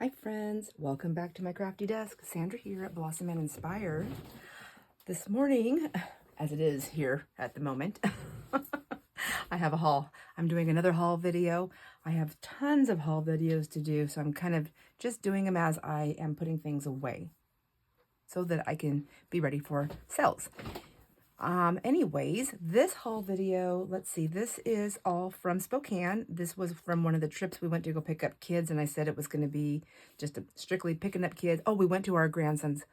Hi friends, welcome back to my crafty desk. Sandra here at Blossom and Inspire. This morning, as it is here at the moment, I have a haul. I'm doing another haul video. I have tons of haul videos to do, so I'm kind of just doing them as I am putting things away so that I can be ready for sales. Anyways, this haul video, let's see, this is all from Spokane. This was from one of the trips we went to go pick up kids, and I said it was going to be just strictly picking up kids. Oh, we went to our grandson's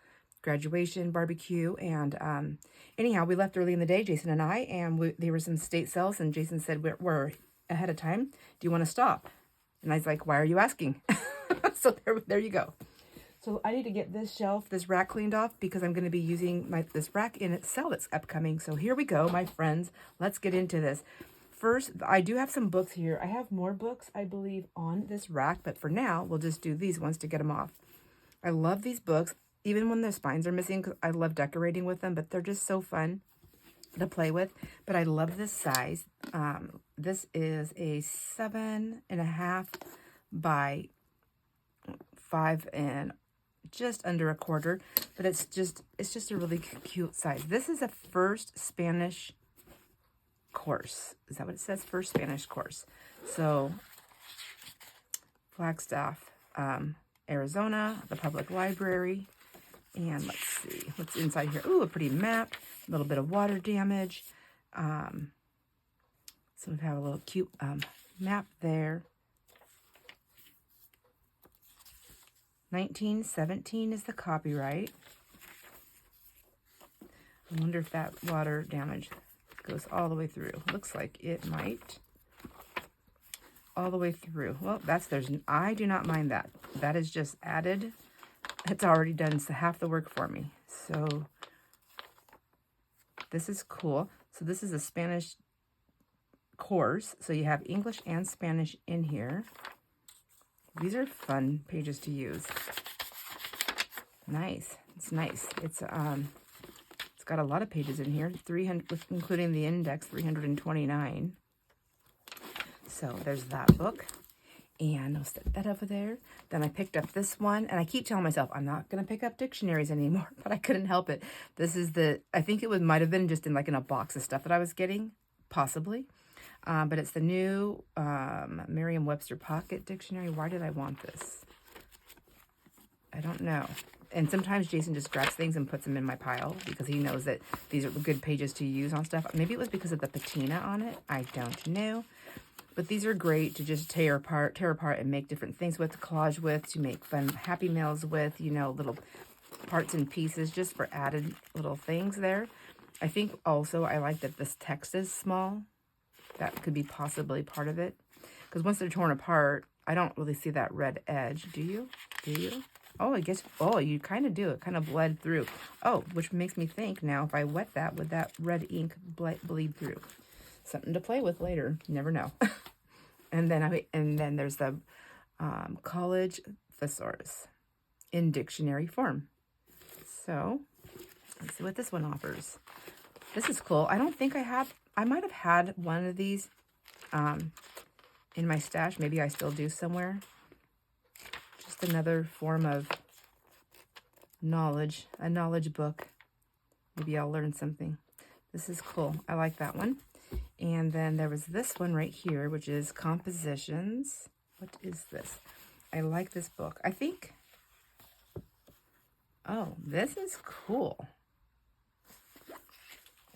graduation barbecue, and anyhow, we left early in the day, Jason and I, and there were some state sales, and Jason said, we're ahead of time. Do you want to stop? And I was like, why are you asking? So there you go. So I need to get this shelf, this rack cleaned off because I'm going to be using this rack in its sale that's upcoming. So here we go, my friends. Let's get into this. First, I do have some books here. I have more books, I believe, on this rack, but for now, we'll just do these ones to get them off. I love these books, even when their spines are missing, because I love decorating with them, but they're just so fun to play with. But I love this size. This is a 7.5 by 5 and just under a quarter, but it's just a really cute size. This is a first Spanish course. Is that what it says? First Spanish course. So Flagstaff, Arizona, the public library. And let's see what's inside here. Ooh, a pretty map, a little bit of water damage. So we have a little cute map there. 1917 is the copyright. I wonder if that water damage goes all the way through. Looks like it might. All the way through. Well, I do not mind that. That is just added. It's already done half the work for me. So this is cool. So this is a Spanish course. So you have English and Spanish in here. These are fun pages to use. Nice. It's nice. It's got a lot of pages in here, 300, including the index, 329. So there's that book. And I'll set that over there. Then I picked up this one, and I keep telling myself I'm not going to pick up dictionaries anymore, but I couldn't help it. This is I think it might have been just in a box of stuff that I was getting, possibly. But it's the new Merriam-Webster Pocket Dictionary. Why did I want this? I don't know. And sometimes Jason just grabs things and puts them in my pile because he knows that these are good pages to use on stuff. Maybe it was because of the patina on it. I don't know. But these are great to just tear apart and make different things with, collage with, to make fun Happy Mails with, little parts and pieces just for added little things there. I think also I like that this text is small. That could be possibly part of it. Because once they're torn apart, I don't really see that red edge. Do you? Do you? Oh, I guess, you kind of do. It kind of bled through. Oh, which makes me think now, if I wet that, would that red ink bleed through? Something to play with later. You never know. And then there's the college thesaurus in dictionary form. So let's see what this one offers. This is cool. I don't think I might have had one of these in my stash. Maybe I still do somewhere. Just another form of knowledge, a knowledge book. Maybe I'll learn something. This is cool. I like that one. And then there was this one right here, which is compositions. What is this? I like this book. I think, this is cool.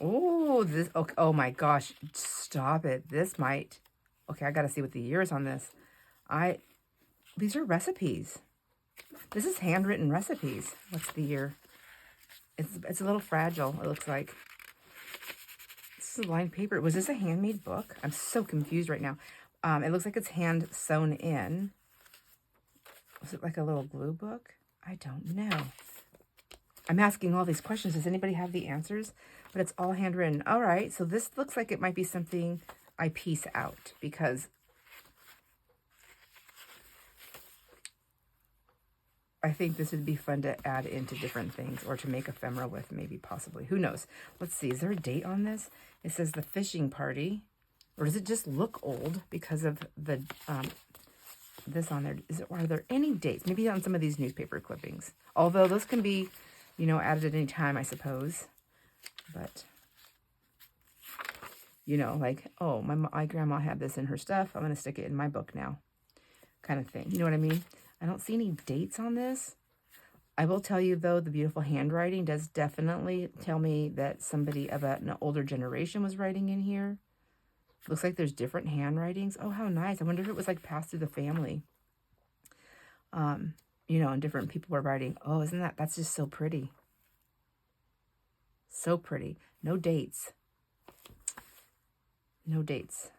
Oh, okay, oh my gosh, stop it. This might, okay, I got to see what the year is on this. These are recipes. This is handwritten recipes. What's the year? It's a little fragile, it looks like. This is lined paper. Was this a handmade book? I'm so confused right now. It looks like it's hand sewn in. Was it like a little glue book? I don't know. I'm asking all these questions. Does anybody have the answers? But it's all handwritten. All right, so this looks like it might be something I piece out because I think this would be fun to add into different things or to make ephemera with, maybe, possibly. Who knows? Let's see. Is there a date on this? It says the fishing party. Or does it just look old because of the this on there. Are there any dates? Maybe on some of these newspaper clippings. Although those can be, you know, added at any time, I suppose. But, you know, like, oh, my grandma had this in her stuff. I'm going to stick it in my book now. Kind of thing. You know what I mean? I don't see any dates on this. I will tell you, though, the beautiful handwriting does definitely tell me that somebody of an older generation was writing in here. Looks like there's different handwritings. Oh, how nice. I wonder if it was like passed through the family. You know, and different people were writing. Oh, that's just so pretty. So pretty. No dates. No dates.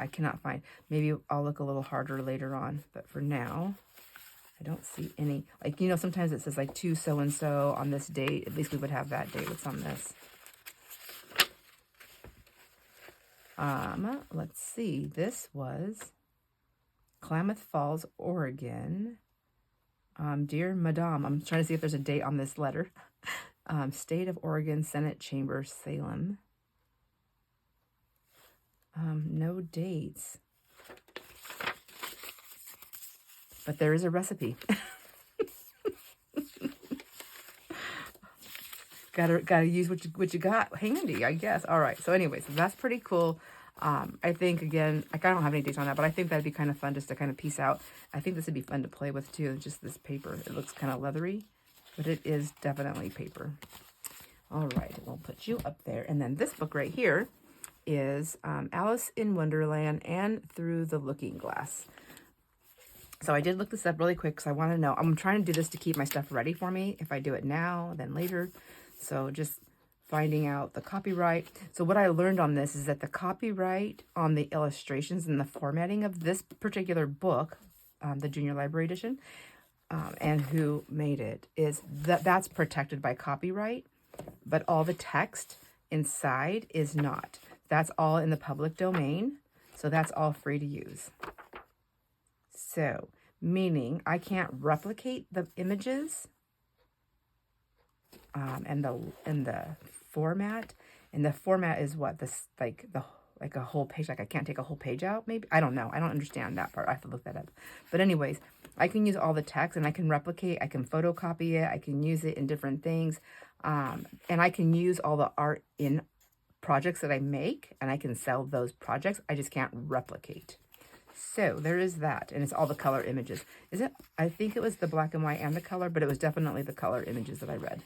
I cannot find. Maybe I'll look a little harder later on. But for now, I don't see any. Like, you know, sometimes it says like to so-and-so on this date. At least we would have that date. What's on this? Let's see. This was Klamath Falls, Oregon. Dear Madame, I'm trying to see if there's a date on this letter. State of Oregon, Senate Chamber, Salem. No dates. But there is a recipe. Gotta use what you got handy, I guess. All right. So anyways, that's pretty cool. I think, again, like, I don't have any dates on that, but I think that'd be kind of fun just to kind of piece out. I think this would be fun to play with too. Just this paper. It looks kind of leathery, but it is definitely paper. All right. We'll put you up there. And then this book right here is Alice in Wonderland and Through the Looking Glass. So I did look this up really quick because I want to know. I'm trying to do this to keep my stuff ready for me. If I do it now, then later. So just finding out the copyright. So what I learned on this is that the copyright on the illustrations and the formatting of this particular book, the Junior Library Edition, and who made it, is that's protected by copyright, but all the text inside is not. That's all in the public domain, so that's all free to use. So, meaning I can't replicate the images and the format. And the format is what? This like a whole page. Like I can't take a whole page out, maybe? I don't know. I don't understand that part. I have to look that up. But anyways, I can use all the text and I can replicate. I can photocopy it. I can use it in different things. And I can use all the art in projects that I make, and I can sell those projects. I just can't replicate. So there is that, and it's all the color images. Is it? I think it was the black and white and the color, but it was definitely the color images that I read.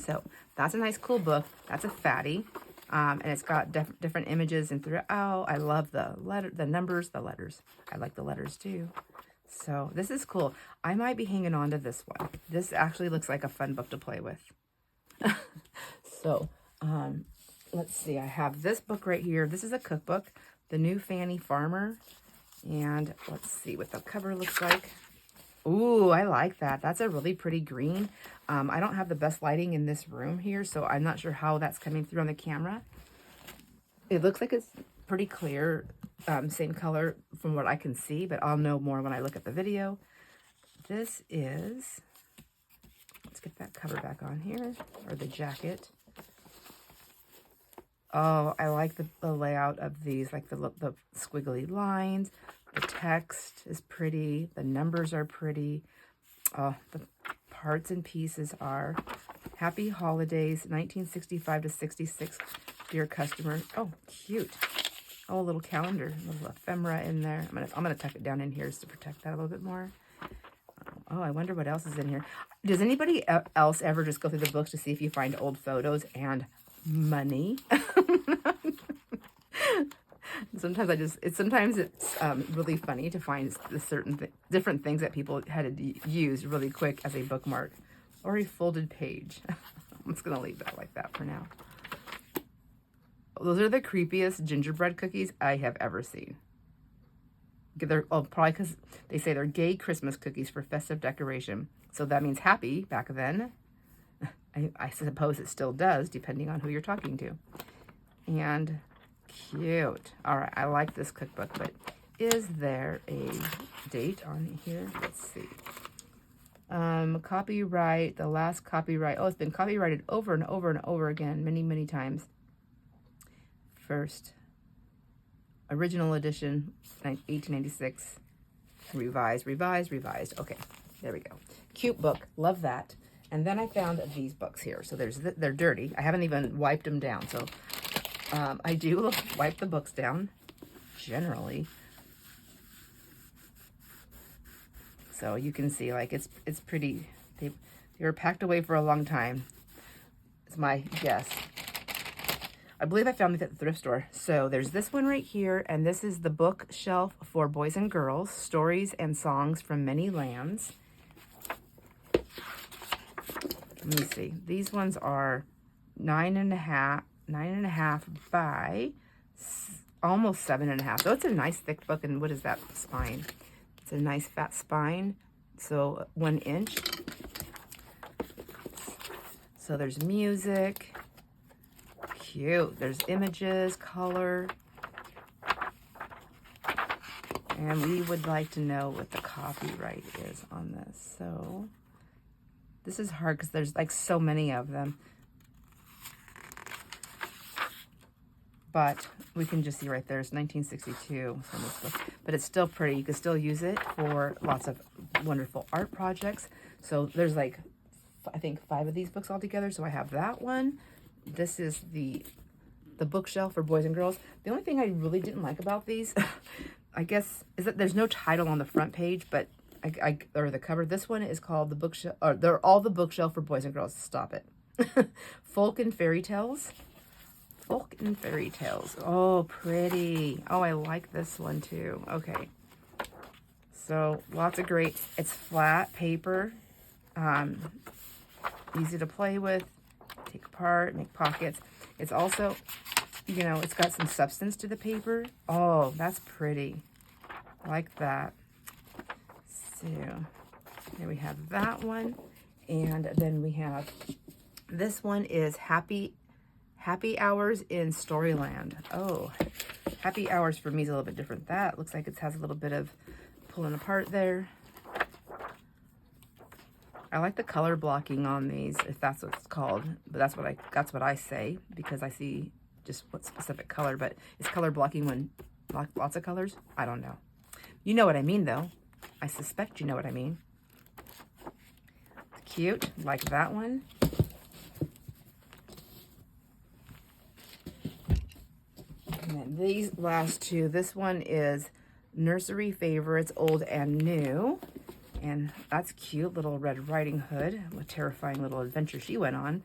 So that's a nice, cool book. That's a fatty, and it's got different images and throughout. I love the numbers, the letters. I like the letters too. So this is cool. I might be hanging on to this one. This actually looks like a fun book to play with. So, let's see. I have this book right here. This is a cookbook, The New Fanny Farmer. And let's see what the cover looks like. Ooh, I like that. That's a really pretty green. I don't have the best lighting in this room here, so I'm not sure how that's coming through on the camera. It looks like it's pretty clear, same color from what I can see, but I'll know more when I look at the video. This is, let's get that cover back on here, or the jacket. Oh, I like the layout of these, like the squiggly lines. The text is pretty. The numbers are pretty. Oh, the parts and pieces are Happy Holidays, 1965 to 66, dear customer. Oh, cute. Oh, a little calendar, a little ephemera in there. I'm gonna tuck it down in here just to protect that a little bit more. Oh, I wonder what else is in here. Does anybody else ever just go through the books to see if you find old photos and money? Sometimes it's really funny to find the different things that people had to use really quick as a bookmark or a folded page. I'm just gonna leave that like that for now. Those are the creepiest gingerbread cookies I have ever seen. They're probably because they say they're gay Christmas cookies for festive decoration. So that means happy back then. I suppose it still does, depending on who you're talking to. And cute. All right, I like this cookbook, but is there a date on here? Let's see. Copyright, the last copyright. Oh, it's been copyrighted over and over and over again, many, many times. First original edition, 1896. revised. Okay, there we go. Cute book. Love that. And then I found these books here. So they're dirty. I haven't even wiped them down. So I do wipe the books down generally. So you can see, like, it's pretty. They were packed away for a long time. It's my guess. I believe I found it at the thrift store. So there's this one right here, and this is the bookshelf for boys and girls, stories and songs from many lands. Let me see. These ones are 9.5 by almost 7.5. So it's a nice thick book. And what is that spine? It's a nice fat spine. So 1 inch. So there's music. Cute. There's images, color. And we would like to know what the copyright is on this. So this is hard because there's like so many of them. But we can just see right there, it's 1962 from this book. But it's still pretty. You can still use it for lots of wonderful art projects. So there's like, I think 5 of these books all together. So I have that one. This is the bookshelf for boys and girls. The only thing I really didn't like about these, I guess, is that there's no title on the front page, but or the cover. This one is called the bookshelf, or they're all the bookshelf for boys and girls. Stop it. Folk and Fairy Tales. Folk and Fairy Tales. Oh, pretty. Oh, I like this one too. Okay. So lots of great, it's flat paper, easy to play with, take apart, make pockets. It's also, you know, it's got some substance to the paper. Oh, that's pretty. I like that. So here we have that one. And then we have, this one is Happy Hours in Storyland. Oh, Happy Hours for me is a little bit different. That looks like it has a little bit of pulling apart there. I like the color blocking on these, if that's what it's called. But that's what I say, because I see just what specific color. But is color blocking when lots of colors? I don't know. You know what I mean, though. I suspect you know what I mean. Cute, like that one. And then these last two. This one is Nursery Favorites, Old and New. And that's cute, little Red Riding Hood, a terrifying little adventure she went on.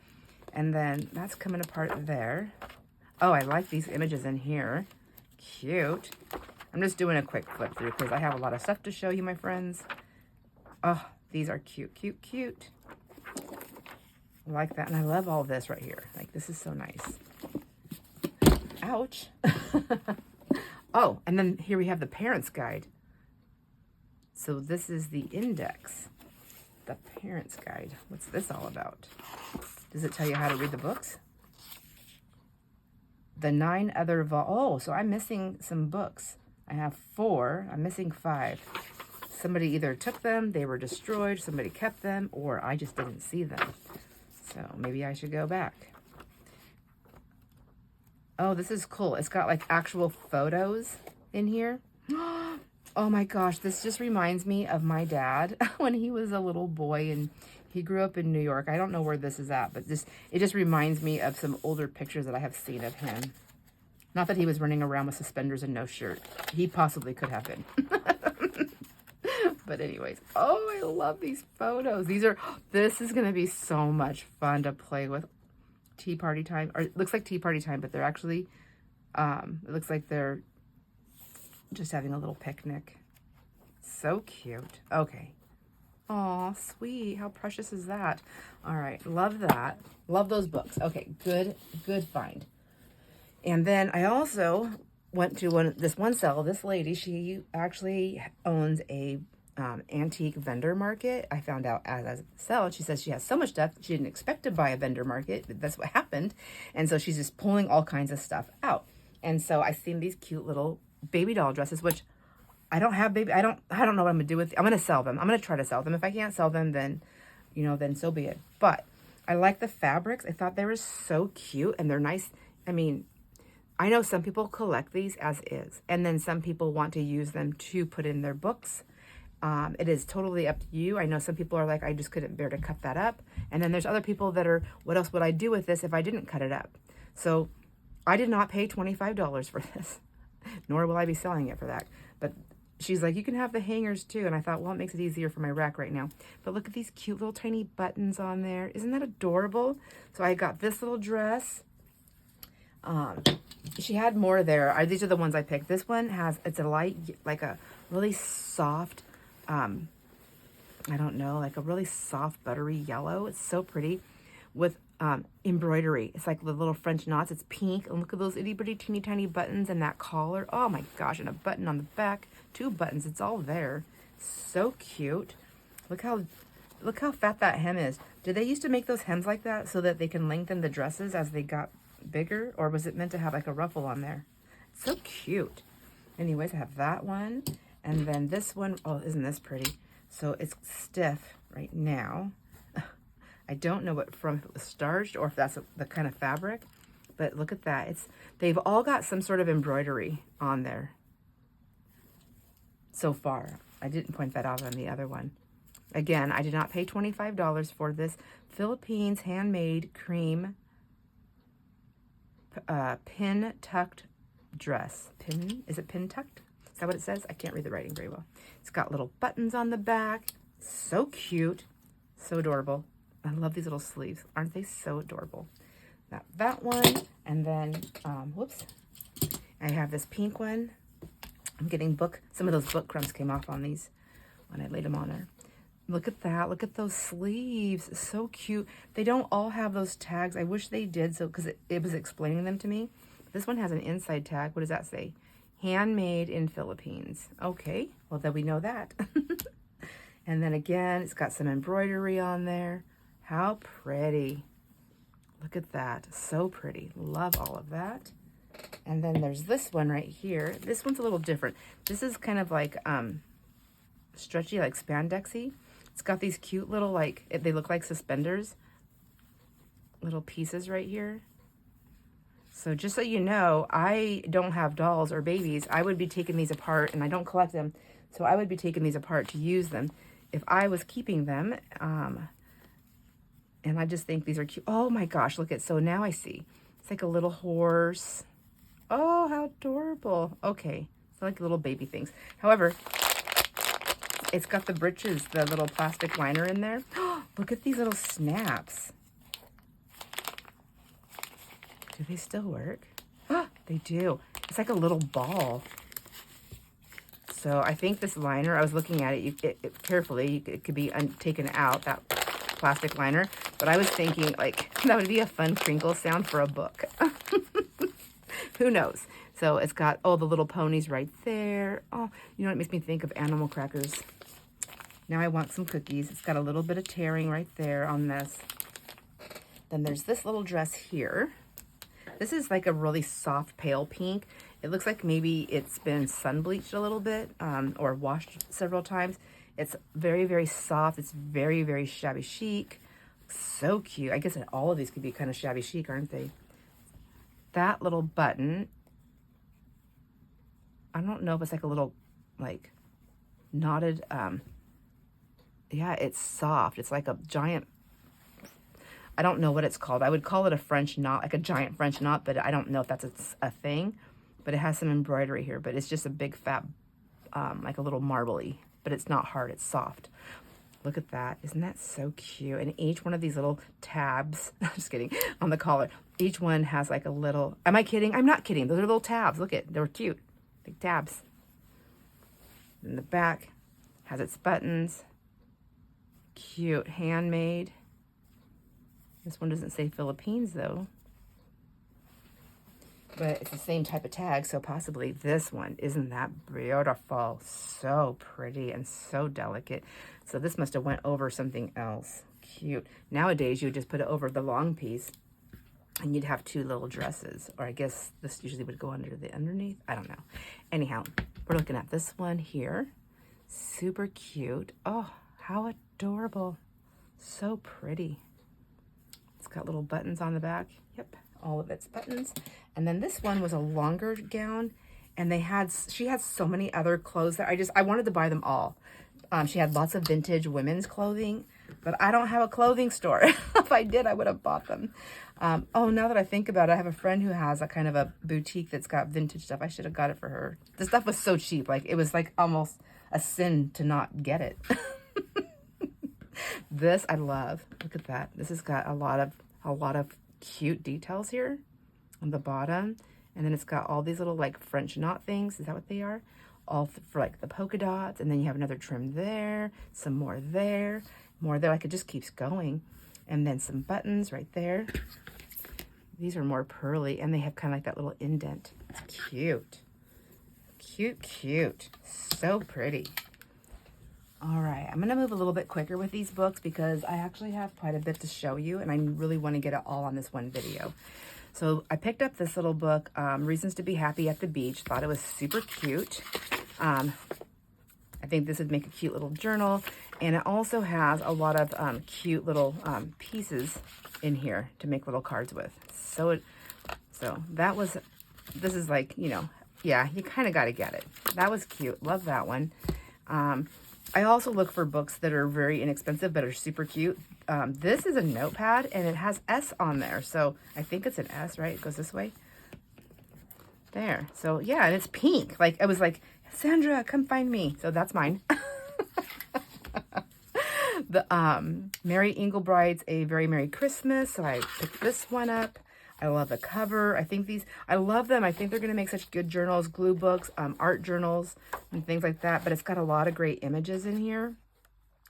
And then that's coming apart there. Oh, I like these images in here. Cute. I'm just doing a quick flip through because I have a lot of stuff to show you, my friends. Oh, these are cute, cute, cute. I like that. And I love all this right here. Like, this is so nice. Ouch. Oh, and then here we have the Parent's Guide. So this is the index, the Parent's Guide. What's this all about? Does it tell you how to read the books? The 9 other oh, so I'm missing some books. I have 4. I'm missing 5. Somebody either took them, they were destroyed, somebody kept them, or I just didn't see them. So maybe I should go back. Oh, this is cool. It's got like actual photos in here. Oh my gosh, this just reminds me of my dad when he was a little boy and he grew up in New York. I don't know where this is at, but it just reminds me of some older pictures that I have seen of him. Not that he was running around with suspenders and no shirt. He possibly could have been. But anyways, oh, I love these photos. This is going to be so much fun to play with. Tea party time, or it looks like tea party time, but they're actually, it looks like they're just having a little picnic. So cute. Okay. Aw, sweet. How precious is that? All right. Love that. Love those books. Okay. Good find. And then I also went to this one sale. This lady, she actually owns a antique vendor market. I found out as a sell. She says she has so much stuff she didn't expect to buy a vendor market, but that's what happened. And so she's just pulling all kinds of stuff out. And so I've seen these cute little baby doll dresses, which I don't have baby. I don't know what I'm gonna do with. I'm gonna sell them. I'm gonna try to sell them. If I can't sell them, then, then so be it. But I like the fabrics. I thought they were so cute and they're nice. I mean, I know some people collect these as is, and then some people want to use them to put in their books. It is totally up to you. I know some people are like, I just couldn't bear to cut that up. And then there's other people that are, what else would I do with this if I didn't cut it up? So I did not pay $25 for this, nor will I be selling it for that. But she's like, you can have the hangers too. And I thought, well, it makes it easier for my rack right now. But look at these cute little tiny buttons on there. Isn't that adorable? So I got this little dress. She had more there. These are the ones I picked. This one has, it's a light, like a really soft, I don't know, like a really soft buttery yellow. It's so pretty with embroidery. It's like the little French knots. It's pink. And look at those itty bitty teeny tiny buttons and that collar. Oh my gosh, and a button on the back. 2 buttons. It's all there. So cute. Look how fat that hem is. Did they used to make those hems like that so that they can lengthen the dresses as they got bigger? Or was it meant to have like a ruffle on there? It's so cute. Anyways, I have that one. And then this one, oh, isn't this pretty? So it's stiff right now. I don't know what from, if it was starched or if that's the kind of fabric, but look at that. They've all got some sort of embroidery on there so far. I didn't point that out on the other one. Again, I did not pay $25 for this Philippines handmade cream pin tucked dress. Is it pin tucked? Is that what it says? I can't read the writing very well. It's got little buttons on the back. So cute. So adorable. I love these little sleeves. Aren't they so adorable? That one. And then, whoops. I have this pink one. I'm getting some of those book crumbs came off on these when I laid them on there. Look at that. Look at those sleeves. So cute. They don't all have those tags. I wish they did, so because it was explaining them to me. This one has an inside tag. What does that say? Handmade in Philippines. Okay, well then we know that. And then again, it's got some embroidery on there. How pretty. Look at that. So pretty. Love all of that. And then there's this one right here. This one's a little different. This is kind of like stretchy, like spandexy. It's got these cute little, like, they look like suspenders. Little pieces right here. So just so you know, I don't have dolls or babies. I would be taking these apart, and I don't collect them. So I would be taking these apart to use them if I was keeping them. And I just think these are cute. Oh my gosh, look at, so now I see. It's like a little horse. Oh, how adorable. Okay, so like little baby things. However, it's got the breeches, the little plastic liner in there. Look at these little snaps. Do they still work? They do. It's like a little ball. So I think this liner, I was looking at it carefully. It could be taken out, that plastic liner. But I was thinking, like, that would be a fun crinkle sound for a book. Who knows? So it's got, oh, the little ponies right there. Oh, you know what, it makes me think of animal crackers. Now I want some cookies. It's got a little bit of tearing right there on this. Then there's this little dress here. This is like a really soft pale pink. It looks like maybe it's been sun bleached a little bit or washed several times. It's very, very soft. It's very, very shabby chic. So cute. I guess all of these could be kind of shabby chic, aren't they? That little button, I don't know if it's like a little like knotted, yeah, it's soft. It's like a giant, I don't know what it's called. I would call it a French knot, like a giant French knot, but I don't know if that's a thing. But it has some embroidery here, but it's just a big fat, like a little marbly, but it's not hard, it's soft. Look at that. Isn't that so cute? And each one of these little tabs, I'm just kidding, on the collar, each one has like a little, am I kidding? I'm not kidding. Those are little tabs. Look at, they're cute. Big tabs. And the back has its buttons. Cute. Handmade. This one doesn't say Philippines though. But it's the same type of tag, so possibly this one. Isn't that beautiful? So pretty and so delicate. So this must have went over something else. Cute. Nowadays, you would just put it over the long piece, and you'd have 2 little dresses. Or I guess this usually would go under the underneath. I don't know. Anyhow, we're looking at this one here. Super cute. Oh, how adorable. So pretty. It's got little buttons on the back. Yep, all of its buttons. And then this one was a longer gown, and she had so many other clothes that I wanted to buy them all. She had lots of vintage women's clothing, but I don't have a clothing store. If I did, I would have bought them. Oh, now that I think about it, I have a friend who has a kind of a boutique that's got vintage stuff. I should have got it for her. The stuff was so cheap. Like, it was like almost a sin to not get it. This I love. Look at that. This has got a lot of cute details here on the bottom. And then it's got all these little like French knot things. Is that what they are? All for like the polka dots. And then you have another trim there, some more there, more there. Like, it just keeps going. And then some buttons right there. These are more pearly, and they have kind of like that little indent. It's cute. Cute, cute. So pretty. All right, I'm going to move a little bit quicker with these books because I actually have quite a bit to show you, and I really want to get it all on this one video. So I picked up this little book, Reasons to be Happy at the Beach. Thought it was super cute. I think this would make a cute little journal. And it also has a lot of cute little pieces in here to make little cards with. So this is like, you know, yeah, you kind of got to get it. That was cute. Love that one. I also look for books that are very inexpensive but are super cute. This is a notepad, and it has S on there. So I think it's an S, right? It goes this way. There. So yeah, and it's pink. Like, I was like, Sandra, come find me. So that's mine. The Mary Inglebright's A Very Merry Christmas. So I picked this one up. I love the cover. I love them. I think they're going to make such good journals, glue books, art journals, and things like that. But it's got a lot of great images in here.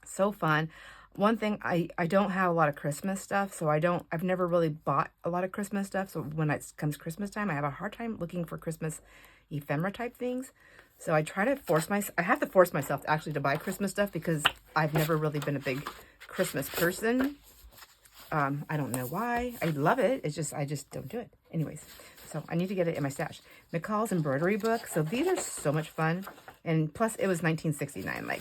So fun. One thing, I don't have a lot of Christmas stuff, so I've never really bought a lot of Christmas stuff. So when it comes Christmas time, I have a hard time looking for Christmas ephemera type things. So I try to I have to force myself actually to buy Christmas stuff because I've never really been a big Christmas person. I don't know why. I love it. It's just, I just don't do it. Anyways, so I need to get it in my stash. McCall's embroidery book. So these are so much fun. And plus it was 1969. Like,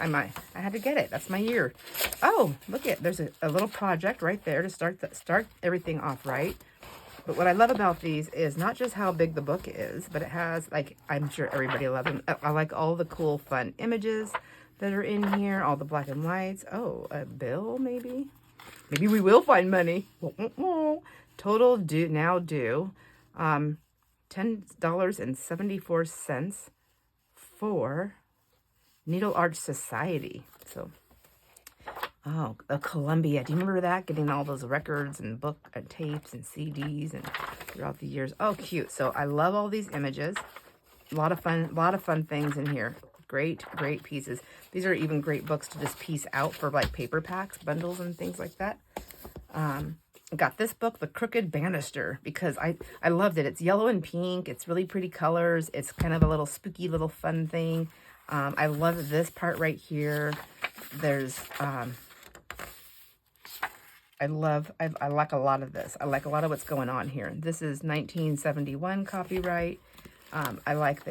I had to get it. That's my year. Oh, look at, there's a little project right there to start everything off right. But what I love about these is not just how big the book is, but it has, like, I'm sure everybody loves them. I like all the cool, fun images that are in here, all the black and whites. Oh, a bill, maybe? Maybe we will find money. Total due, $10.74 for Needle Arch Society. So, oh, Columbia. Do you remember that? Getting all those records and book and tapes and CDs and throughout the years. Oh, cute. So I love all these images. A lot of fun things in here. Great pieces. These are even great books to just piece out for like paper packs, bundles, and things like that. Got this book, The Crooked Banister, because I loved it. It's yellow and pink. It's really pretty colors. It's kind of a little spooky little fun thing. I love this part right here. There's, I like a lot of this. I like a lot of what's going on here. This is 1971 copyright. I like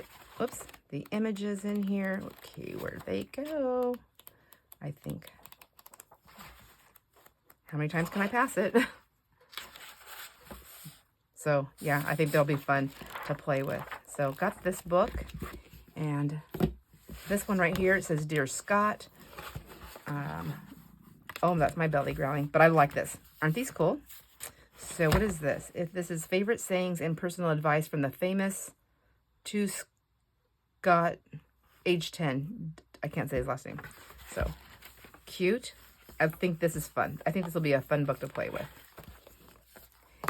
the images in here. Okay, where'd they go? I think. How many times can I pass it? So, yeah, I think they'll be fun to play with. So, got this book. And this one right here, it says, Dear Scott. Oh, that's my belly growling. But I like this. Aren't these cool? So, what is this? This is Favorite Sayings and Personal Advice from the famous to Scott, age 10. I can't say his last name. So, cute. I think this is fun. I think this will be a fun book to play with.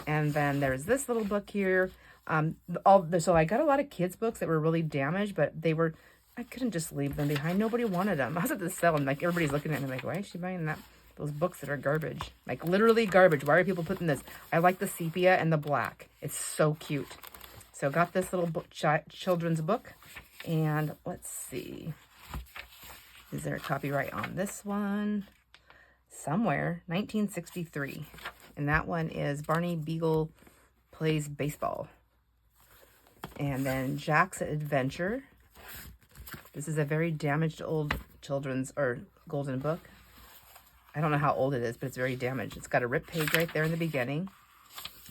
And then there's this little book here. So I got a lot of kids' books that were really damaged, but I couldn't just leave them behind. Nobody wanted them. I was at the sale, and like everybody's looking at me like, why is she buying those books that are garbage? Like literally garbage. Why are people putting this? I like the sepia and the black. It's so cute. So got this little book, children's book. And let's see. Is there a copyright on this one? Somewhere. 1963. And that one is Barney Beagle Plays Baseball. And then Jack's Adventure. This is a very damaged old children's or golden book. I don't know how old it is, but it's very damaged. It's got a ripped page right there in the beginning.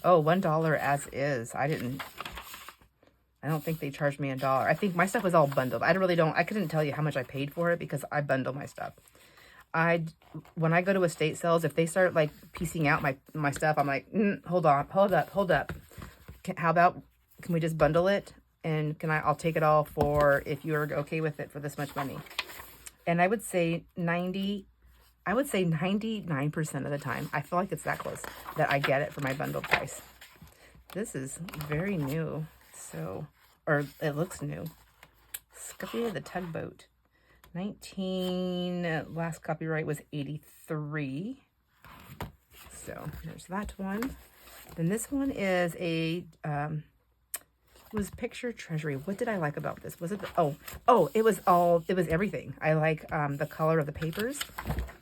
Oh, $1 as is. I I don't think they charged me $1. I think my stuff was all bundled. I couldn't tell you how much I paid for it because I bundle my stuff. When I go to estate sales, if they start like piecing out my stuff, I'm like, hold up. Can we just bundle it? And I'll take it all for, if you're okay with it, for this much money. And I would say 99% of the time, I feel like it's that close that I get it for my bundle price. This is very new. So, or it looks new. Scuffy of the Tugboat. Last copyright was 83. So there's that one. Then this one is was Picture Treasury. What did I like about this? Was it it was everything. I like the color of the papers.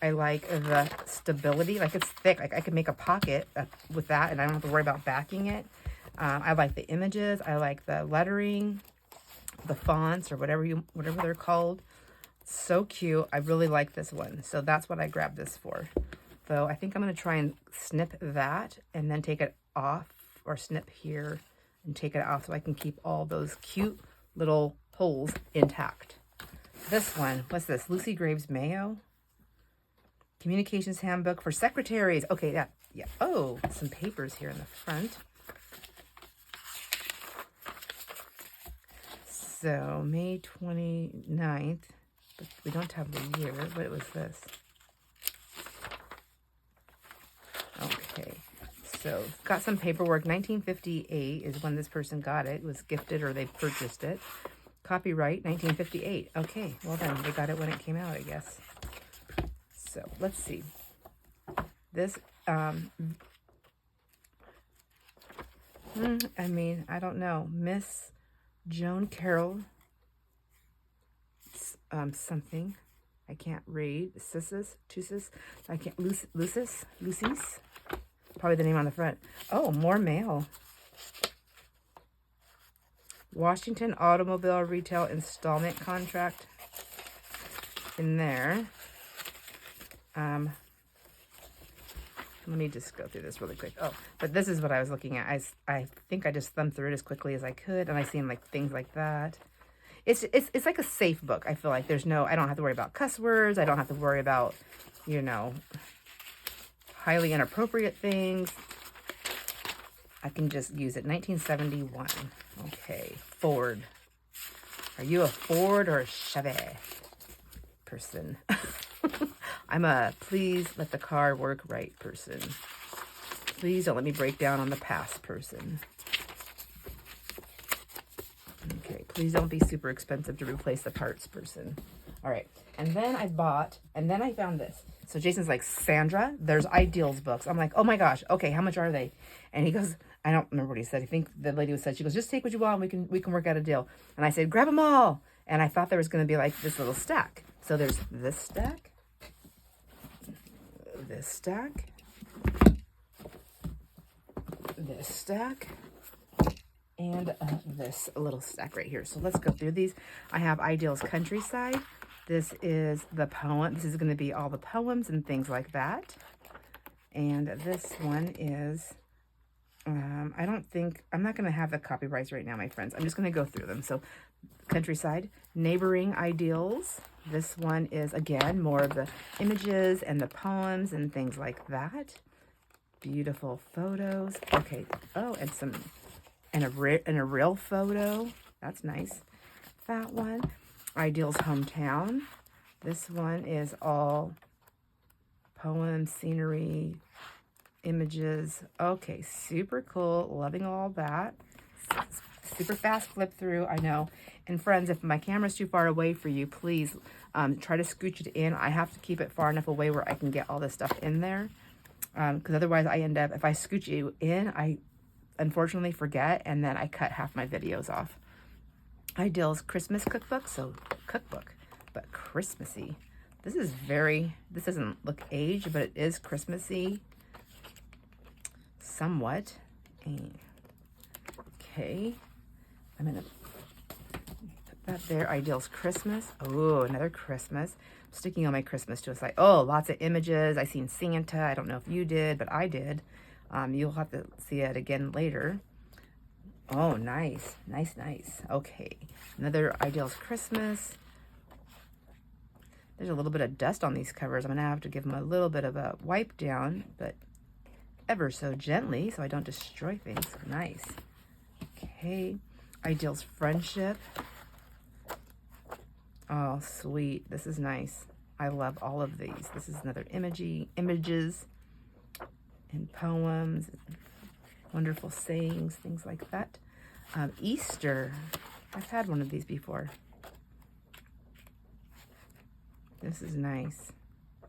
I like the stability, like it's thick. Like I could make a pocket with that and I don't have to worry about backing it. I like the images. I like the lettering, the fonts, or whatever they're called. So cute. I really like this one. So that's what I grabbed this for. Though I think I'm going to try and snip that and then take it off, or snip here and take it off so I can keep all those cute little holes intact. This one, what's this? Lucy Graves Mayo. Communications Handbook for Secretaries. Okay, yeah. Oh, some papers here in the front. So, May 29th, but we don't have the year. What was this? Okay, so got some paperwork. 1958 is when this person got it. It was gifted or they purchased it. Copyright 1958. Okay, well then, they got it when it came out, I guess. So, let's see. This, I mean, I don't know. Miss Joan Carroll, something. I can't read. Lucis. I can't. Lucis. Probably the name on the front. Oh, more mail. Washington Automobile Retail Installment Contract in there. Let me just go through this really quick. Oh, but this is what I was looking at. I think I just thumbed through it as quickly as I could, and I seen like things like that. It's like a safe book. I feel like I don't have to worry about cuss words. I don't have to worry about, highly inappropriate things. I can just use it. 1971. Okay, Ford. Are you a Ford or a Chevy person? I'm a please let the car work right person. Please don't let me break down on the past person. Okay, please don't be super expensive to replace the parts person. All right, and then I found this. So Jason's like, Sandra, there's Ideals books. I'm like, oh my gosh, okay, how much are they? And he goes, I don't remember what he said. I think the lady said, she goes, just take what you want, and we can work out a deal. And I said, grab them all. And I thought there was going to be like this little stack. So there's this stack, this stack, this stack, and this little stack right here. So let's go through these. I have Ideals Countryside. This is the poem. This is going to be all the poems and things like that. And this one is, I'm not going to have the copyrights right now, my friends. I'm just going to go through them. So Countryside, Neighboring Ideals. This one is, again, more of the images and the poems and things like that. Beautiful photos. Okay. Oh, and a real photo. That's nice. That one. Ideals Hometown. This one is all poems, scenery, images. Okay, super cool. Loving all that. Super fast flip through, I know. And friends, if my camera's too far away for you, please try to scooch it in. I have to keep it far enough away where I can get all this stuff in there. Because otherwise I end up, if I scooch you in, I unfortunately forget, and then I cut half my videos off. Ideals Christmas Cookbook, so cookbook, but Christmassy. This doesn't look aged, but it is Christmassy somewhat. Okay, I'm gonna put that there. Ideals Christmas. Oh, another Christmas. I'm sticking all my Christmas to a side. Oh, lots of images. I seen Santa. I don't know if you did, but I did. You'll have to see it again later. Oh, nice. Nice, nice. Okay. Another Ideals Christmas. There's a little bit of dust on these covers. I'm going to have to give them a little bit of a wipe down, but ever so gently so I don't destroy things. Nice. Okay. Ideals Friendship. Oh, sweet. This is nice. I love all of these. This is another images and poems, wonderful sayings, things like that. Easter. I've had one of these before. This is nice.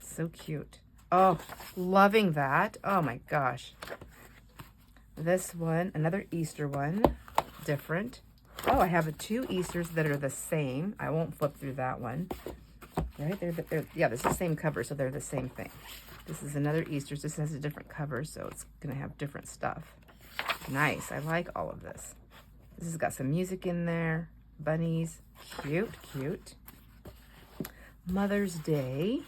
So cute. Oh, loving that. Oh my gosh. This one, another Easter one, different. Oh, I have two Easters that are the same. I won't flip through that one. Right? Yeah, this is the same cover, so they're the same thing. This is another Easter. This has a different cover, so it's going to have different stuff. Nice. I like all of this. This has got some music in there. Bunnies. Cute, cute. Mother's Day.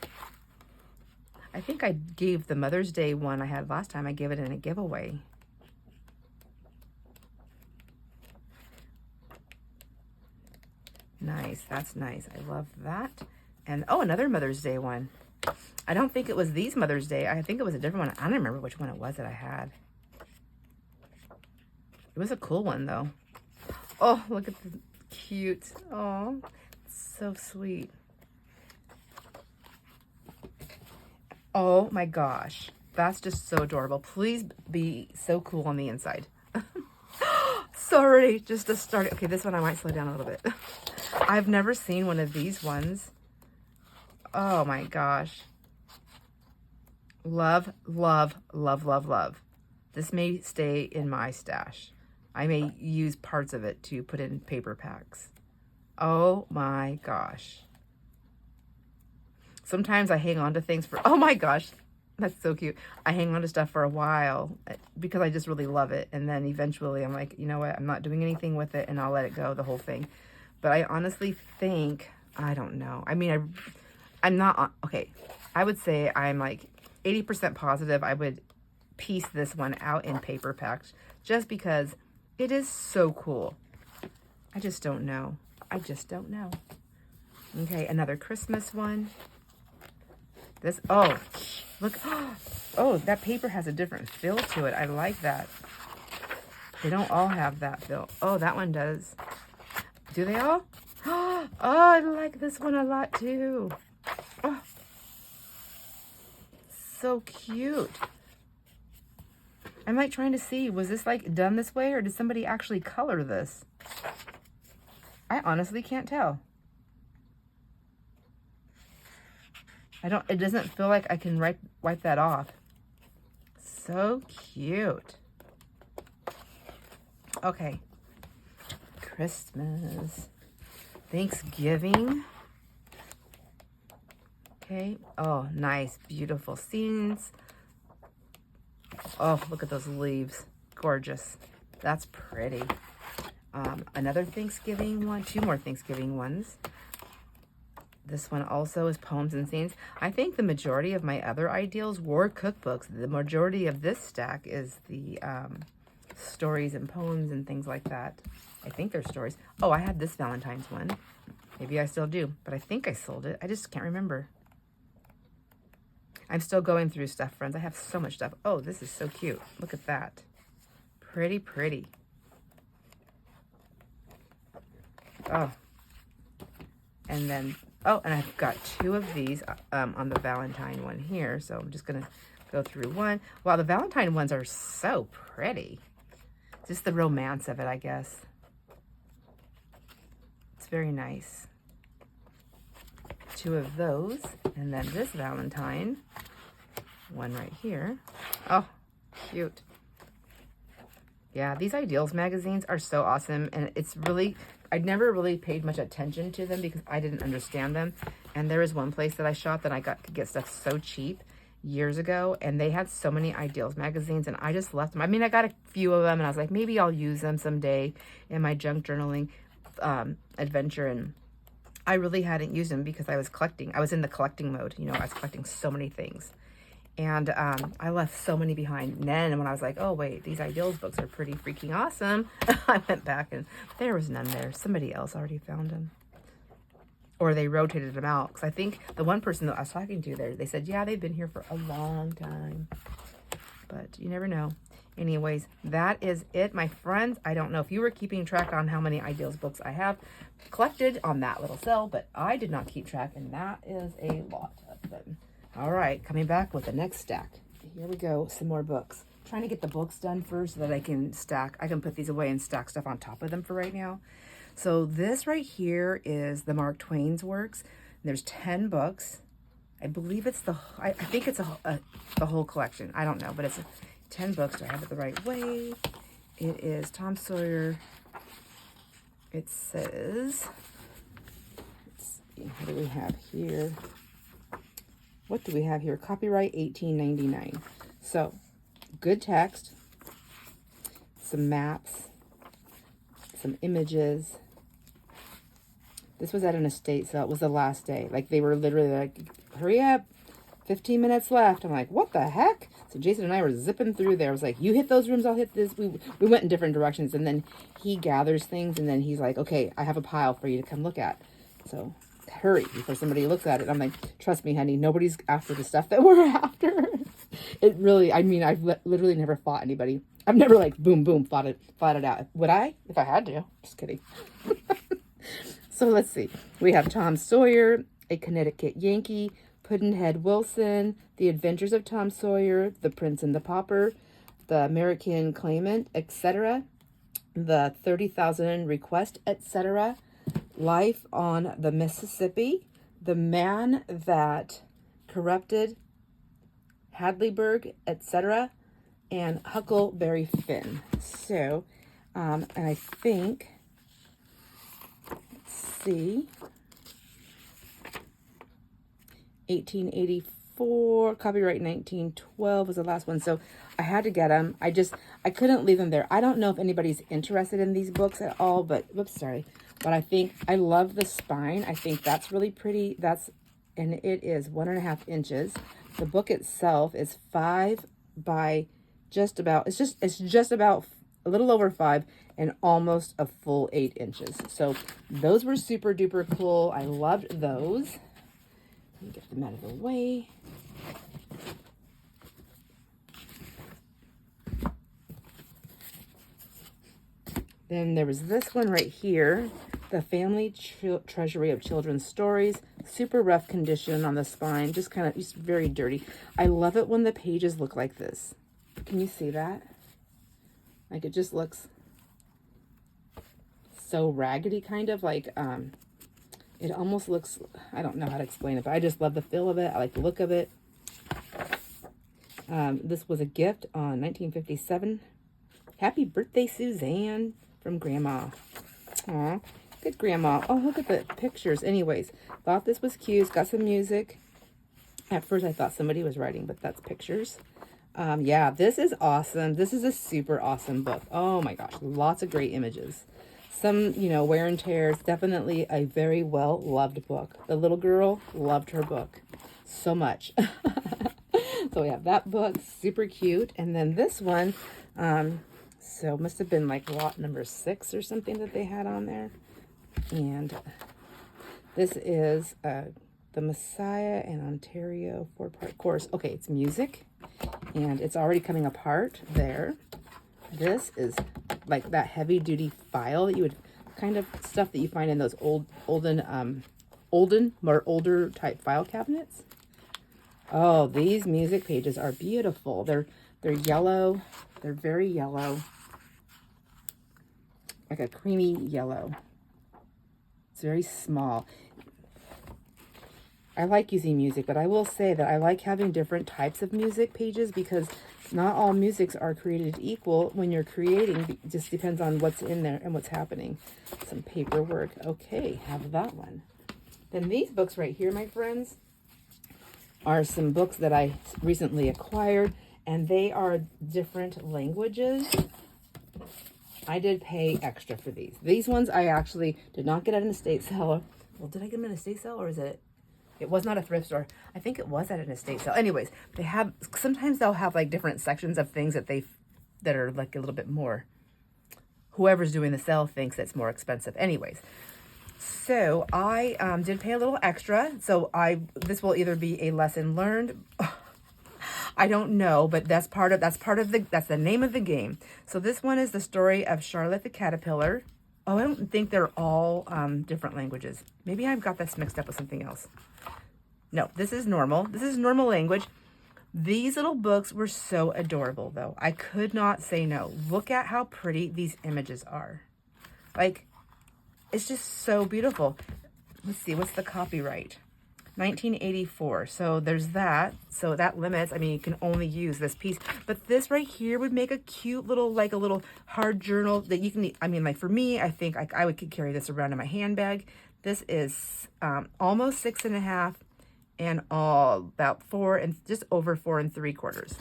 I think I gave the Mother's Day one I had last time. I gave it in a giveaway. Nice. That's nice. I love that. And, oh, another Mother's Day one. I don't think it was these Mother's Day. I think it was a different one. I don't remember which one it was that I had. It was a cool one, though. Oh, look at the cute. Oh, so sweet. Oh, my gosh. That's just so adorable. Please be so cool on the inside. Sorry, just to start. Okay, this one I might slow down a little bit. I've never seen one of these ones. Oh my gosh. Love, love, love, love, love. This may stay in my stash. I may use parts of it to put in paper packs. Oh my gosh. Sometimes I hang on to things for, oh my gosh, that's so cute. I hang on to stuff for a while because I just really love it. And then eventually I'm like, you know what? I'm not doing anything with it and I'll let it go, the whole thing. But I honestly think, I don't know. I mean, I'm not, okay. I would say I'm like 80% positive I would piece this one out in paper packs just because it is so cool. I just don't know. I just don't know. Okay, another Christmas one. This, oh, look. Oh, that paper has a different feel to it. I like that. They don't all have that feel. Oh, that one does. Do they all? Oh, I like this one a lot too. Oh, so cute. I'm like trying to see, was this like done this way or did somebody actually color this? I honestly can't tell. It doesn't feel like I can wipe that off. So cute. Okay. Christmas. Thanksgiving. Okay. Oh, nice. Beautiful scenes. Oh, look at those leaves. Gorgeous. That's pretty. Another Thanksgiving one. Two more Thanksgiving ones. This one also is poems and scenes. I think the majority of my other ideals were cookbooks. The majority of this stack is the stories and poems and things like that. I think they're stories. Oh, I had this Valentine's one. Maybe I still do, but I think I sold it. I just can't remember. I'm still going through stuff, friends. I have so much stuff. Oh, this is so cute. Look at that. Pretty, pretty. Oh. And then, oh, and I've got two of these on the Valentine one here. So I'm just going to go through one. Wow, the Valentine ones are so pretty. Just the romance of it, I guess. It's very nice. Two of those. And then this Valentine one right here. Oh, cute. Yeah, these Ideals magazines are so awesome. And it's really, I never really paid much attention to them because I didn't understand them. And there was one place that I shot that I got to get stuff so cheap years ago. And they had so many Ideals magazines and I just left them. I mean, I got a few of them and I was like, maybe I'll use them someday in my junk journaling adventure. And I really hadn't used them because I was collecting. I was in the collecting mode. You know, I was collecting so many things. And I left so many behind. And then when I was like, oh, wait, these Ideals books are pretty freaking awesome, I went back and there was none there. Somebody else already found them. Or they rotated them out. Because I think the one person that I was talking to there, they said, yeah, they've been here for a long time. But you never know. Anyways, that is it, my friends. I don't know if you were keeping track on how many Ideals books I have collected on that little cell, but I did not keep track, and that is a lot of them. All right, coming back with the next stack. Here we go, some more books. Trying to get the books done first so that I can stack. I can put these away and stack stuff on top of them for right now. So this right here is the Mark Twain's works. There's 10 books. I believe it's I think it's the whole collection. I don't know, but it's 10 books. Do I have it the right way? It is Tom Sawyer. It says, let's see, what do we have here? What do we have here? Copyright 1899. So, good text, some maps, some images. This was at an estate sale. It was the last day. Like, they were literally like, hurry up, 15 minutes left. I'm like, what the heck? So Jason and I were zipping through there. I was like, you hit those rooms, I'll hit this. We went in different directions, and then he gathers things, and then he's like, okay, I have a pile for you to come look at. So hurry before somebody looks at it. I'm like, trust me, honey, nobody's after the stuff that we're after. It really, I mean, I've literally never fought anybody. I've never like boom, boom, fought it out. Would I? If I had to. Just kidding. So let's see. We have Tom Sawyer, A Connecticut Yankee, Pudd'nhead Wilson, The Adventures of Tom Sawyer, The Prince and the Pauper, The American Claimant, etc., The 30,000 Request, etc., Life on the Mississippi, The Man That Corrupted Hadleyburg, etc., and Huckleberry Finn. So, and I think, let's see, 1884, copyright 1912 was the last one. So I had to get them. I couldn't leave them there. I don't know if anybody's interested in these books at all, but, whoops, sorry. But I think, I love the spine. I think that's really pretty. And it is 1.5 inches. The book itself is 5 by just about, it's just about a little over 5 and almost a full 8 inches. So those were super duper cool. I loved those. Let me get them out of the way. Then there was this one right here, The Family Treasury of Children's Stories. Super rough condition on the spine, just very dirty. I love it when the pages look like this. Can you see that? Like, it just looks so raggedy, kind of like, it almost looks, I don't know how to explain it, but I just love the feel of it. I like the look of it. This was a gift on 1957. Happy birthday, Suzanne, from Grandma. Aw, good Grandma. Oh, look at the pictures. Anyways, thought this was cute. It's got some music. At first, I thought somebody was writing, but that's pictures. Yeah, this is awesome. This is a super awesome book. Oh my gosh, lots of great images. Some, wear and tear. It's definitely a very well-loved book. The little girl loved her book so much. So we have that book, super cute. And then this one, so it must have been like lot number 6 or something that they had on there. And this is The Messiah in Ontario 4-part course. Okay, it's music, and it's already coming apart there. This is like that heavy-duty file that you would, kind of stuff that you find in those older type file cabinets. Oh, these music pages are beautiful. They're yellow. They're very yellow, like a creamy yellow. It's very small. I like using music, but I will say that I like having different types of music pages because not all musics are created equal when you're creating. It just depends on what's in there and what's happening. Some paperwork. Okay, have that one. Then these books right here, my friends, are some books that I recently acquired, and they are different languages. I did pay extra for these. These ones I actually did not get at an estate sale. Well, did I get them at an estate sale, or is it? It was not a thrift store. I think it was at an estate sale. Anyways, they have, sometimes they'll have like different sections of things that are like a little bit more, whoever's doing the sale thinks it's more expensive. Anyways, so I did pay a little extra. So this will either be a lesson learned. I don't know, but that's the name of the game. So this one is the story of Charlotte the Caterpillar. Oh, I don't think they're all different languages. Maybe I've got this mixed up with something else. No, this is normal. This is normal language. These little books were so adorable, though. I could not say no. Look at how pretty these images are. Like, it's just so beautiful. Let's see, what's the copyright? 1984. So there's that. So that limits, I mean, you can only use this piece. But this right here would make a cute little, like a little hard journal that you can, I mean, like for me, I think I could carry this around in my handbag. This is almost 6.5 and about 4 and just over 4 3/4.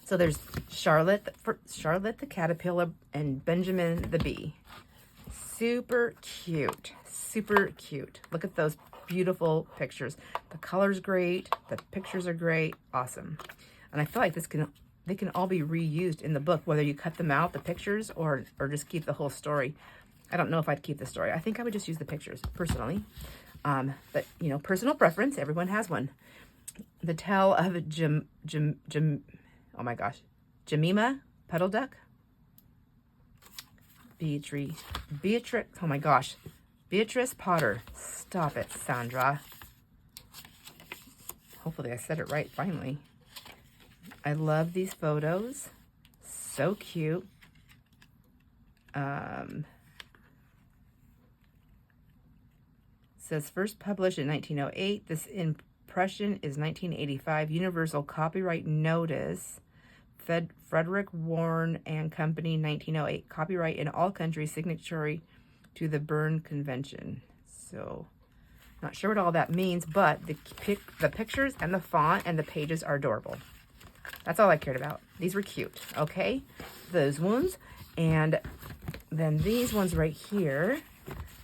So there's Charlotte the Caterpillar and Benjamin the Bee. Super cute, super cute. Look at those beautiful pictures. The color's great, the pictures are great, awesome. And I feel like they can all be reused in the book, whether you cut them out, the pictures, or just keep the whole story. I don't know if I'd keep the story. I think I would just use the pictures personally. But you know, personal preference, everyone has one. The Tale of Jemima Puddle Duck. Beatrice, oh my gosh. Beatrice Potter. Stop it, Sandra. Hopefully I said it right finally. I love these photos. So cute. Says first published in 1908. This impression is 1985. Universal Copyright Notice. Frederick Warne and Company, 1908. Copyright in all countries, signatory to the Berne Convention. So, not sure what all that means, but the pictures and the font and the pages are adorable. That's all I cared about. These were cute, okay? Those ones. And then these ones right here.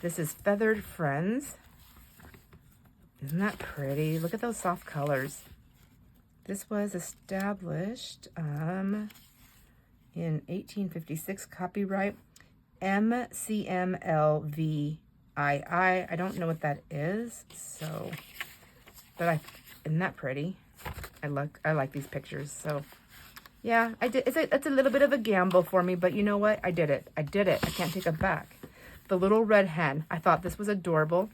This is Feathered Friends. Isn't that pretty? Look at those soft colors. This was established in 1856, copyright MCMLVII. I don't know what that is, so, but isn't that pretty? I like these pictures, so yeah, I did. It's a little bit of a gamble for me, but you know what? I did it. I can't take it back. The Little Red Hen. I thought this was adorable,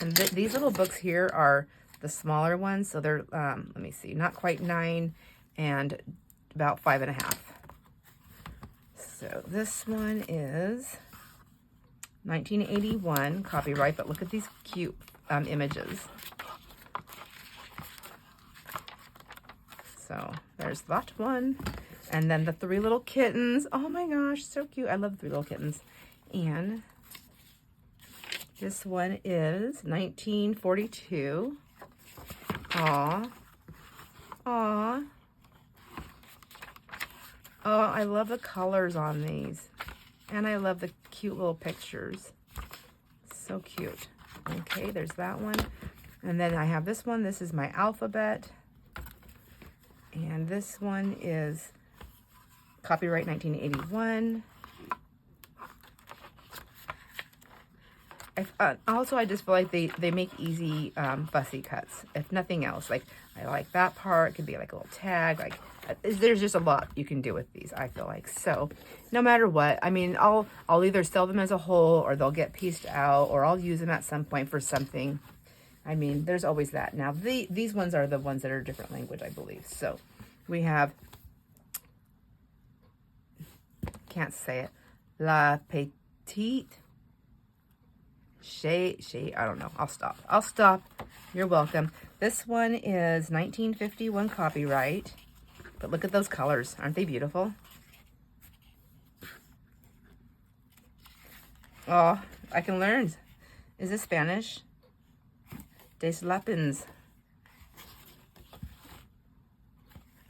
and these little books here are the smaller ones, so they're, let me see, not quite 9 and about 5.5. So this one is 1981 copyright, but look at these cute images. So there's that one. And then the 3 little kittens. Oh my gosh, so cute. I love 3 little kittens. And this one is 1942. Aw. Aw. Oh, I love the colors on these. And I love the cute little pictures. So cute. Okay, there's that one. And then I have this one. This is my alphabet. And this one is copyright 1981. Also, I just feel like they make easy fussy cuts, if nothing else. Like, I like that part. It could be like a little tag. Like, there's just a lot you can do with these, I feel like. So, no matter what, I mean, I'll either sell them as a whole, or they'll get pieced out, or I'll use them at some point for something. I mean, there's always that. Now, these ones are the ones that are different language, I believe. So, we have, can't say it, La Petite Shay, I don't know. I'll stop. You're welcome. This one is 1951 copyright. But look at those colors. Aren't they beautiful? Oh, I can learn. Is this Spanish? Des Lapins.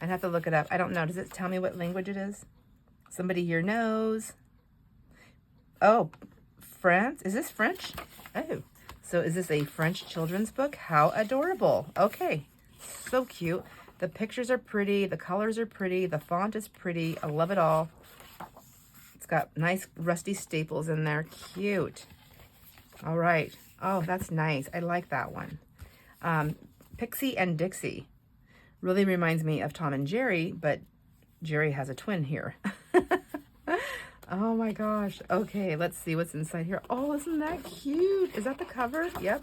I'd have to look it up. I don't know. Does it tell me what language it is? Somebody here knows. Oh, France? Is this French? Oh, So is this a French children's book? How adorable. Okay, so cute. The pictures are pretty. The colors are pretty. The font is pretty. I love it all. It's got nice rusty staples in there. Cute. All right. Oh, that's nice. I like that one. Pixie and Dixie. Really reminds me of Tom and Jerry, but Jerry has a twin here. Oh my gosh. Okay, let's see what's inside here. Oh, isn't that cute? Is that the cover? Yep.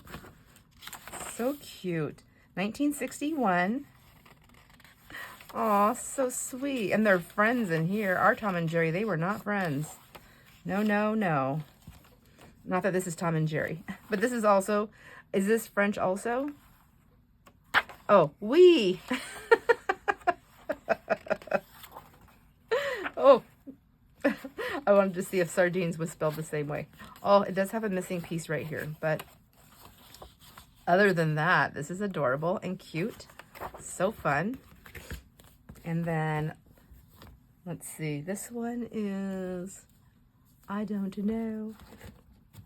So cute. 1961. Oh, so sweet. And they're friends in here. Our Tom and Jerry, they were not friends. No, no, no. Not that this is Tom and Jerry. But this is also, is this French also? Oh, oui. Oh. I wanted to see if sardines was spelled the same way. Oh, it does have a missing piece right here. But other than that, this is adorable and cute. So fun. And then, let's see. This one is, I don't know.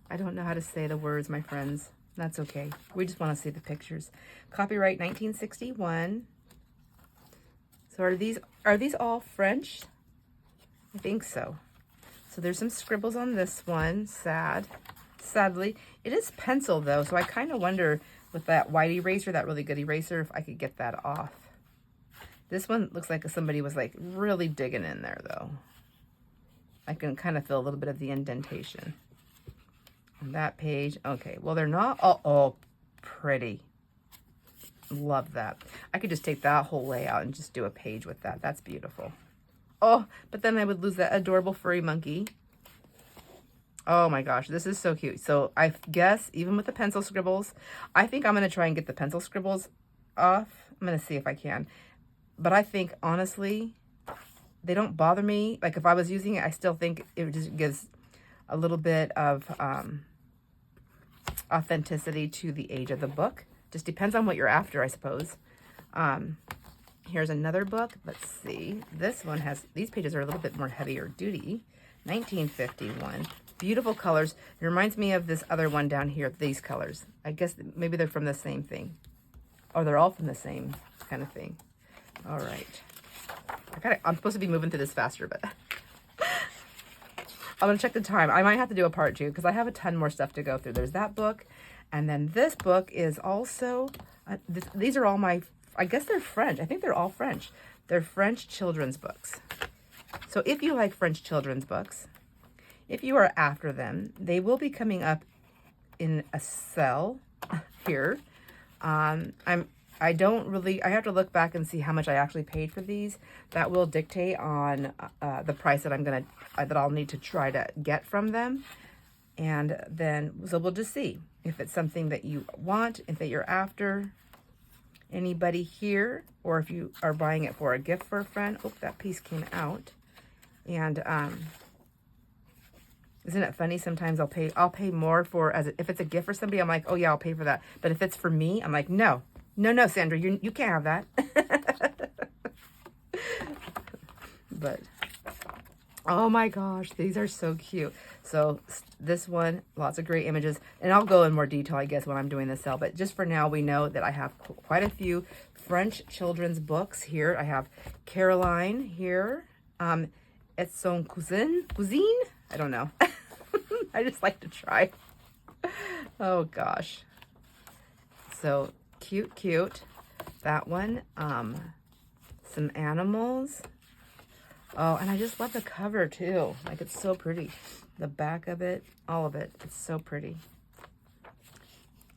I don't know how to say the words, my friends. That's okay. We just want to see the pictures. Copyright 1961. So are these all French? I think so. So there's some scribbles on this one. Sadly. It is pencil though, so I kind of wonder with that white eraser, that really good eraser, if I could get that off. This one looks like somebody was like really digging in there though. I can kind of feel a little bit of the indentation. On that page, okay. Well, they're not all, oh, pretty. Love that. I could just take that whole layout and just do a page with that. That's beautiful. Oh, but then I would lose that adorable furry monkey. Oh my gosh, this is so cute. So I guess even with the pencil scribbles, I think I'm going to try and get the pencil scribbles off. I'm going to see if I can. But I think, honestly, they don't bother me. Like if I was using it, I still think it just gives a little bit of authenticity to the age of the book. Just depends on what you're after, I suppose. Here's another book. Let's see. This one has, these pages are a little bit more heavier duty. 1951. Beautiful colors. It reminds me of this other one down here, these colors. I guess maybe they're from the same thing. Or they're all from the same kind of thing. All right. I'm supposed to be moving through this faster, but I'm going to check the time. I might have to do a part 2 because I have a ton more stuff to go through. There's that book. And then this book is also, these are all my, I guess they're French. I think they're all French. They're French children's books. So if you like French children's books, if you are after them, they will be coming up in a sale here. I don't really, I have to look back and see how much I actually paid for these. That will dictate on the price that that I'll need to try to get from them. And then, so we'll just see if it's something that you want, if that you're after. Anybody here, or if you are buying it for a gift for a friend. Oh, that piece came out. And isn't it funny? Sometimes I'll pay more for, if it's a gift for somebody, I'm like, oh yeah, I'll pay for that. But if it's for me, I'm like, no, Sandra, you can't have that. But oh my gosh, these are so cute. So this one, lots of great images, and I'll go in more detail, I guess, when I'm doing the sale. But just for now, we know that I have quite a few French children's books here. I have Caroline here. Et son cousine? I don't know. I just like to try. Oh gosh. So cute. That one. Some animals. Oh, and I just love the cover too. Like, it's so pretty. The back of it, all of it. It's so pretty.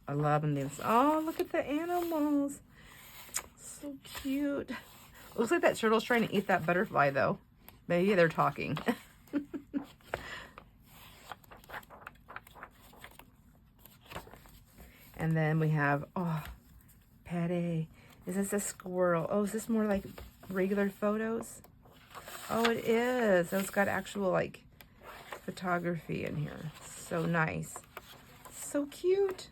I love these. Oh, look at the animals. So cute. Looks like that turtle's trying to eat that butterfly though. Maybe they're talking. And then we have, oh, Patty. Is this a squirrel? Oh, is this more like regular photos? Oh, it is. So it's got actual, like, photography in here. So nice. So cute.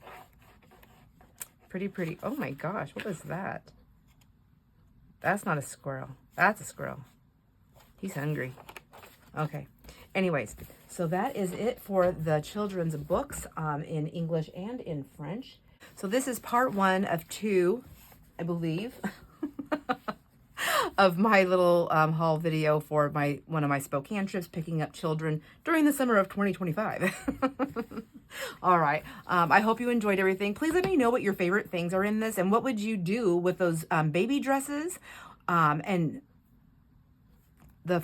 Pretty. Oh my gosh, what was that? That's not a squirrel. That's a squirrel. He's hungry. Okay. Anyways, So that is it for the children's books in English and in French. So this is part 1 of 2, I believe, of my little haul video for one of my Spokane trips, picking up children during the summer of 2025. All right. I hope you enjoyed everything. Please let me know what your favorite things are in this, and what would you do with those baby dresses and the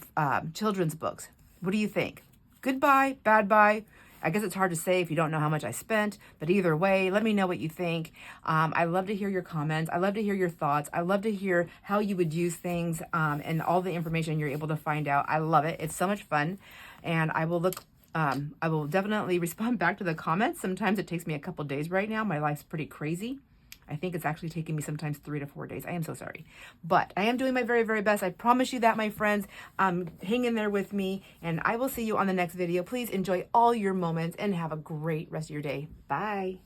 children's books. What do you think? Good buy, bad buy? I guess it's hard to say if you don't know how much I spent, but either way, let me know what you think. I love to hear your comments. I love to hear your thoughts. I love to hear how you would use things and all the information you're able to find out. I love it. It's so much fun. And I will definitely respond back to the comments. Sometimes it takes me a couple days right now. My life's pretty crazy. I think it's actually taking me sometimes 3 to 4 days. I am so sorry. But I am doing my very, very best. I promise you that, my friends. Hang in there with me, and I will see you on the next video. Please enjoy all your moments and have a great rest of your day. Bye.